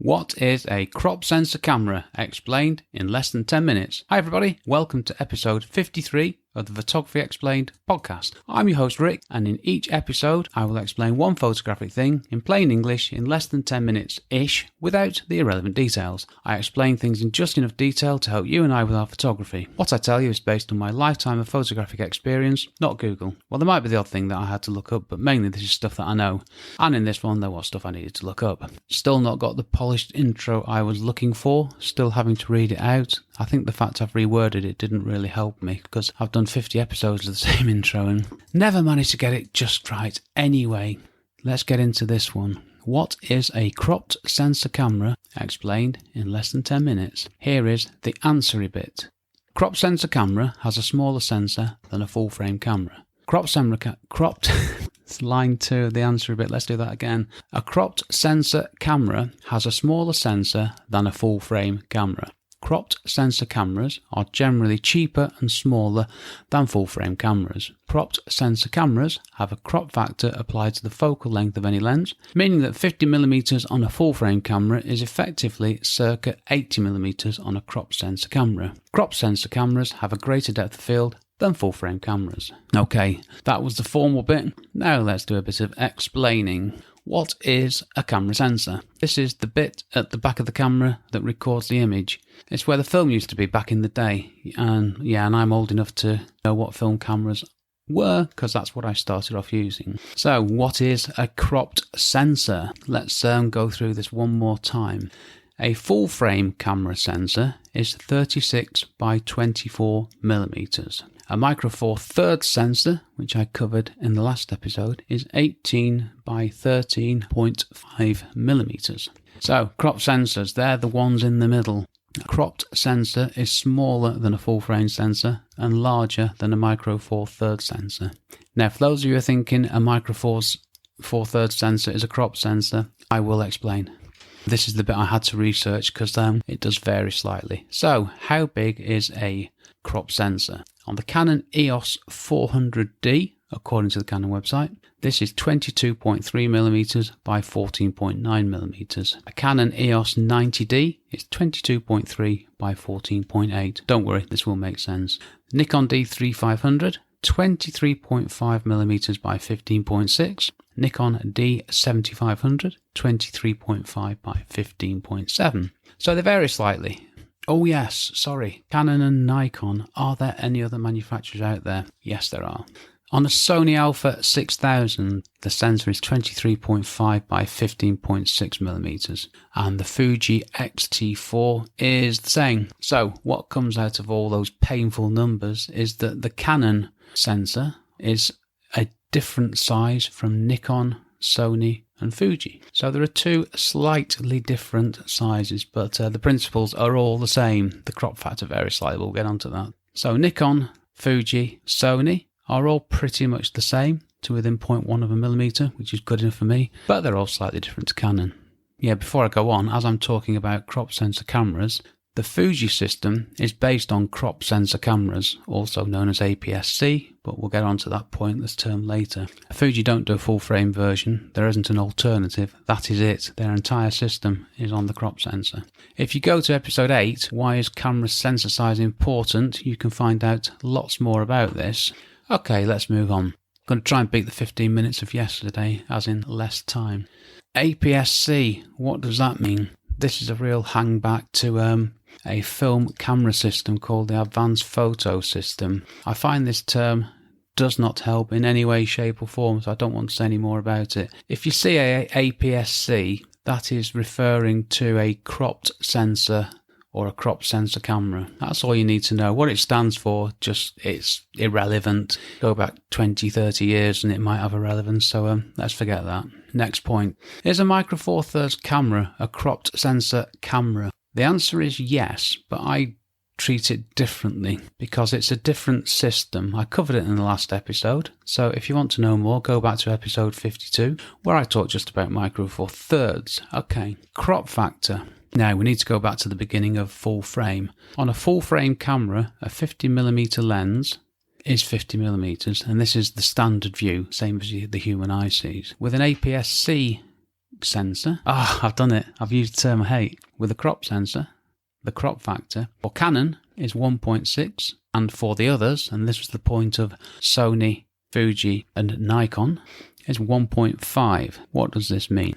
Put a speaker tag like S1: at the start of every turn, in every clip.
S1: What is a crop sensor camera? Explained in less than 10 minutes. Hi everybody, welcome to episode 53 of the Photography Explained podcast. I'm your host Rick, and in each episode I will explain one photographic thing in plain English in less than 10 minutes-ish without the irrelevant details. I explain things in just enough detail to help you and I with our photography. What I tell you is based on my lifetime of photographic experience, not Google. Well, there might be the odd thing that I had to look up, but mainly this is stuff that I know. And in this one there was stuff I needed to look up. Still not got the polished intro I was looking for, still having to read it out. I think the fact I've reworded it didn't really help me because I've done 50 episodes of the same intro and never managed to get it just right. Anyway, let's get into this one. What is a cropped sensor camera? Explained in less than 10 minutes. Here is the answery bit. Cropped sensor camera has a smaller sensor than a full frame camera. Cropped it's line 2 of the answer bit. Let's do that again. A cropped sensor camera has a smaller sensor than a full frame camera. Cropped sensor cameras are generally cheaper and smaller than full-frame cameras. Cropped sensor cameras have a crop factor applied to the focal length of any lens, meaning that 50mm on a full-frame camera is effectively circa 80mm on a cropped sensor camera. Cropped sensor cameras have a greater depth of field than full-frame cameras. Okay, that was the formal bit. Now let's do a bit of explaining. What is a camera sensor? This is the bit at the back of the camera that records the image. It's where the film used to be back in the day. And I'm old enough to know what film cameras were because that's what I started off using. So what is a cropped sensor? Let's go through this one more time. A full frame camera sensor is 36 by 24mm. A micro four thirds sensor, which I covered in the last episode, is 18 by 13.5mm. So, cropped sensors, they're the ones in the middle. A cropped sensor is smaller than a full frame sensor and larger than a micro four thirds sensor. Now, for those of you who are thinking a micro four thirds sensor is a cropped sensor, I will explain. This is the bit I had to research because it does vary slightly. So, how big is a crop sensor? On the Canon EOS 400D, according to the Canon website, this is 22.3mm by 14.9mm. A Canon EOS 90D is 22.3 by 14.8. Don't worry, this will make sense. Nikon D3500, 23.5mm by 15.6. Nikon D7500, 23.5 by 15.7. So they vary slightly. Oh yes, sorry, Canon and Nikon. Are there any other manufacturers out there? Yes, there are. On the Sony Alpha 6000, the sensor is 23.5 by 15.6mm, and the Fuji X-T4 is the same. So what comes out of all those painful numbers is that the Canon sensor is a different size from Nikon, Sony and Fuji. So there are two slightly different sizes, but the principles are all the same. The crop factor varies slightly, we'll get onto that. So Nikon, Fuji, Sony are all pretty much the same to within 0.1 of a millimetre, which is good enough for me, but they're all slightly different to Canon. Yeah, before I go on, as I'm talking about crop sensor cameras, the Fuji system is based on crop sensor cameras, also known as APS-C, but we'll get onto that pointless term later. Fuji don't do a full frame version, there isn't an alternative, that is it. Their entire system is on the crop sensor. If you go to episode 8, why is camera sensor size important, you can find out lots more about this. Okay, let's move on. I'm going to try and beat the 15 minutes of yesterday, as in less time. APS-C, what does that mean? This is a real hangback to a film camera system called the Advanced Photo System. I find this term does not help in any way, shape or form, so I don't want to say any more about it. If you see a APS-C, that is referring to a cropped sensor or a crop sensor camera. That's all you need to know. What it stands for, it's irrelevant. Go back 20, 30 years and it might have a relevance, so let's forget that. Next point. Is a micro four thirds camera a cropped sensor camera? The answer is yes, but I treat it differently because it's a different system. I covered it in the last episode, so if you want to know more, go back to episode 52 where I talked just about micro four thirds. Okay, crop factor. Now we need to go back to the beginning of full frame. On a full frame camera, a 50mm lens is 50mm, and this is the standard view, same as the human eye sees. With an APS-C sensor. I've done it. I've used the term I hate. With a crop sensor, the crop factor for Canon is 1.6, and for the others, and this was the point of Sony, Fuji and Nikon, is 1.5. What does this mean?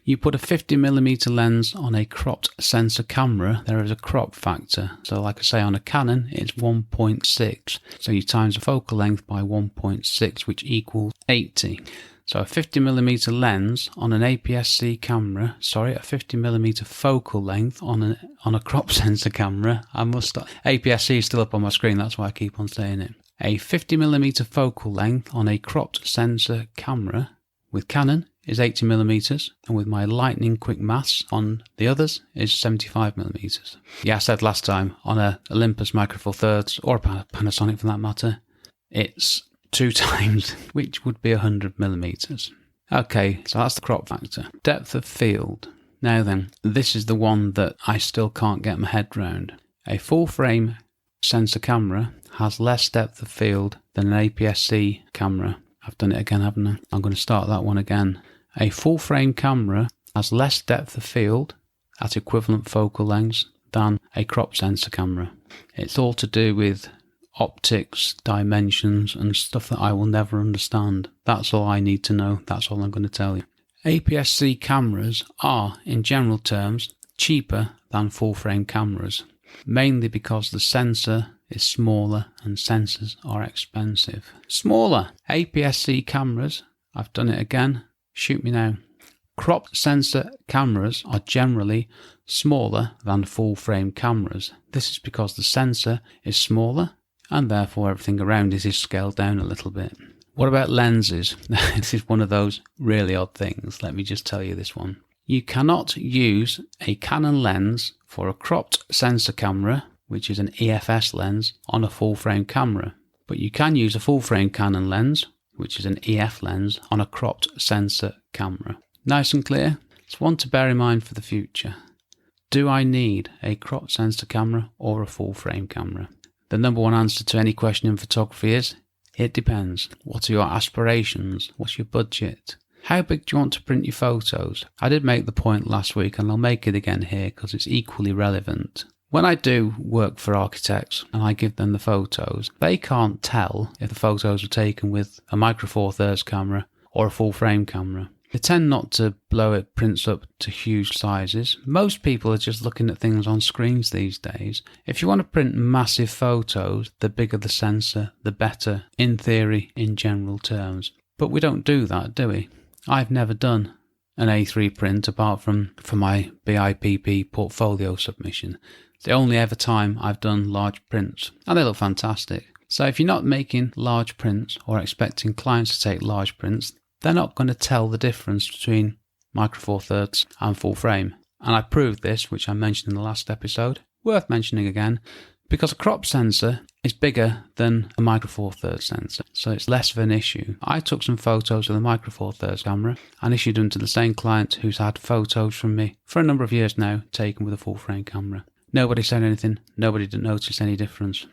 S1: You put a 50mm lens on a cropped sensor camera, there is a crop factor. So like I say, on a Canon, it's 1.6. So you times the focal length by 1.6, which equals 80. So a 50mm lens on an APS-C camera, a 50mm focal length on a crop sensor camera. APS-C is still up on my screen, that's why I keep on saying it. A 50mm focal length on a cropped sensor camera with Canon is 80mm, and with my lightning quick maths on the others is 75mm. Yeah, I said last time, on a Olympus Micro Four Thirds, or a Panasonic for that matter, it's 2 times, which would be 100mm. Okay, so that's the crop factor. Depth of field. Now then, this is the one that I still can't get my head round. A full frame sensor camera has less depth of field than an APS-C camera. I've done it again, haven't I? I'm going to start that one again. A full frame camera has less depth of field at equivalent focal lengths than a crop sensor camera. It's all to do with optics, dimensions and stuff that I will never understand. That's all I need to know. That's all I'm going to tell you. APS-C cameras are, in general terms, cheaper than full frame cameras, mainly because the sensor is smaller and sensors are expensive. Smaller APS-C cameras, I've done it again, shoot me now. Cropped sensor cameras are generally smaller than full frame cameras. This is because the sensor is smaller and therefore everything around it is scaled down a little bit. What about lenses? This is one of those really odd things. Let me just tell you this one. You cannot use a Canon lens for a cropped sensor camera, which is an EFS lens, on a full frame camera. But you can use a full frame Canon lens, which is an EF lens, on a cropped sensor camera. Nice and clear? It's one to bear in mind for the future. Do I need a cropped sensor camera or a full frame camera? The number one answer to any question in photography is, it depends. What are your aspirations? What's your budget? How big do you want to print your photos? I did make the point last week and I'll make it again here because it's equally relevant. When I do work for architects and I give them the photos, they can't tell if the photos were taken with a Micro Four Thirds camera or a full frame camera. They tend not to blow it prints up to huge sizes. Most people are just looking at things on screens these days. If you want to print massive photos, the bigger the sensor, the better, in theory, in general terms. But we don't do that, do we? I've never done an A3 print apart from for my BIPP portfolio submission. It's the only ever time I've done large prints, and they look fantastic. So if you're not making large prints or expecting clients to take large prints, they're not going to tell the difference between Micro Four Thirds and full frame. And I proved this, which I mentioned in the last episode, worth mentioning again, because a crop sensor is bigger than a Micro Four Thirds sensor, so it's less of an issue. I took some photos with a Micro Four Thirds camera and issued them to the same client who's had photos from me for a number of years now, taken with a full frame camera. Nobody said anything, nobody didn't notice any difference.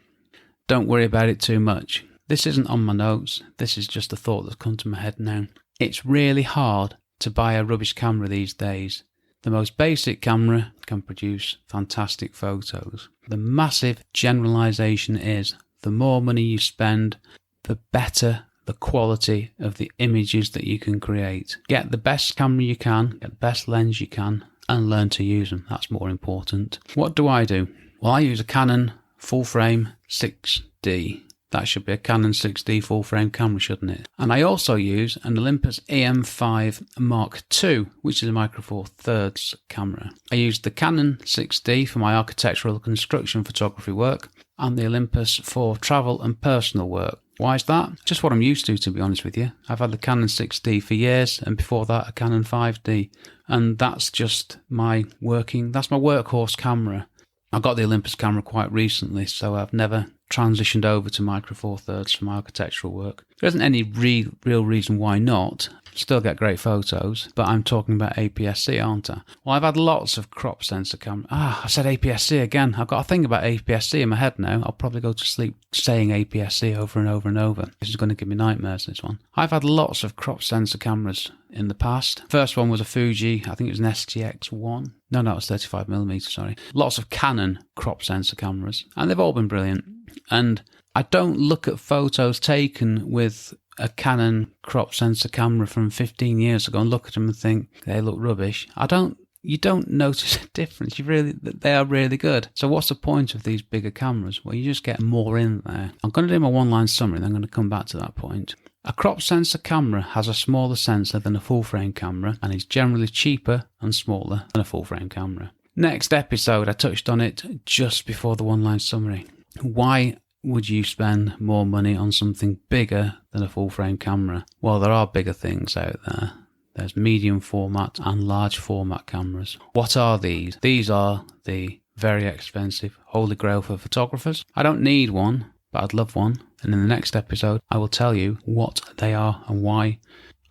S1: Don't worry about it too much. This isn't on my notes, this is just a thought that's come to my head now. It's really hard to buy a rubbish camera these days. The most basic camera can produce fantastic photos. The massive generalization is the more money you spend, the better the quality of the images that you can create. Get the best camera you can, get the best lens you can, and learn to use them. That's more important. What do? Well, I use a Canon full frame 6D. That should be a Canon 6D full frame camera, shouldn't it? And I also use an Olympus EM5 Mark II, which is a Micro Four Thirds camera. I used the Canon 6D for my architectural construction photography work and the Olympus for travel and personal work. Why is that? Just what I'm used to be honest with you. I've had the Canon 6D for years, and before that a Canon 5D. And that's just that's my workhorse camera. I got the Olympus camera quite recently, so I've never transitioned over to Micro Four Thirds for my architectural work. There isn't any real reason why not. still get great photos, but I'm talking about APS-C, aren't I? Well, I've had lots of crop sensor camera. I said APS-C again. I've got a thing about APS-C in my head now. I'll probably go to sleep saying APS-C over and over and over. This is going to give me nightmares, this one. I've had lots of crop sensor cameras in the past. First one was a Fuji. I think it was an STX1. No, it was 35mm, sorry. Lots of Canon crop sensor cameras, and they've all been brilliant. And I don't look at photos taken with a Canon crop sensor camera from 15 years ago and look at them and think they look rubbish. You don't notice a difference. They are really good. So what's the point of these bigger cameras? Well, you just get more in there. I'm going to do my one-line summary and I'm going to come back to that point. A crop sensor camera has a smaller sensor than a full-frame camera and is generally cheaper and smaller than a full-frame camera. Next episode, I touched on it just before the one-line summary. Why would you spend more money on something bigger than a full-frame camera? Well, there are bigger things out there. There's medium format and large format cameras. What are these? These are the very expensive holy grail for photographers. I don't need one, but I'd love one. And in the next episode, I will tell you what they are and why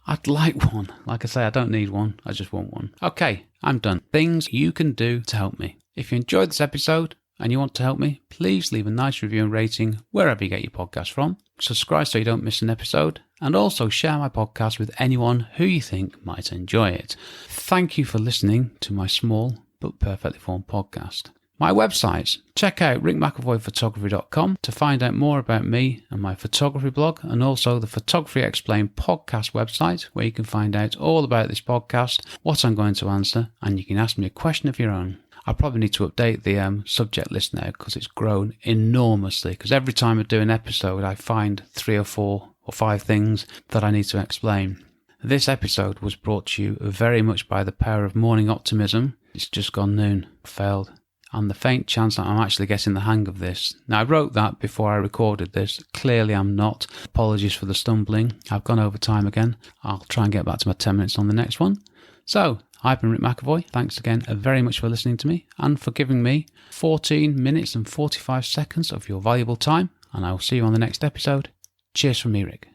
S1: I'd like one. Like I say, I don't need one. I just want one. Okay, I'm done. Things you can do to help me. If you enjoyed this episode and you want to help me, please leave a nice review and rating wherever you get your podcast from. Subscribe so you don't miss an episode. And also share my podcast with anyone who you think might enjoy it. Thank you for listening to my small but perfectly formed podcast. My websites. Check out rickmcevoyphotography.com to find out more about me and my photography blog, and also the Photography Explained podcast website, where you can find out all about this podcast, what I'm going to answer, and you can ask me a question of your own. I probably need to update the subject list now because it's grown enormously, because every time I do an episode I find 3 or 4 or 5 things that I need to explain. This episode was brought to you very much by the power of morning optimism. It's just gone noon. Failed. And the faint chance that I'm actually getting the hang of this. Now, I wrote that before I recorded this. Clearly I'm not. Apologies for the stumbling. I've gone over time again. I'll try and get back to my 10 minutes on the next one. So, I've been Rick McEvoy. Thanks again very much for listening to me and for giving me 14 minutes and 45 seconds of your valuable time. And I will see you on the next episode. Cheers from me, Rick.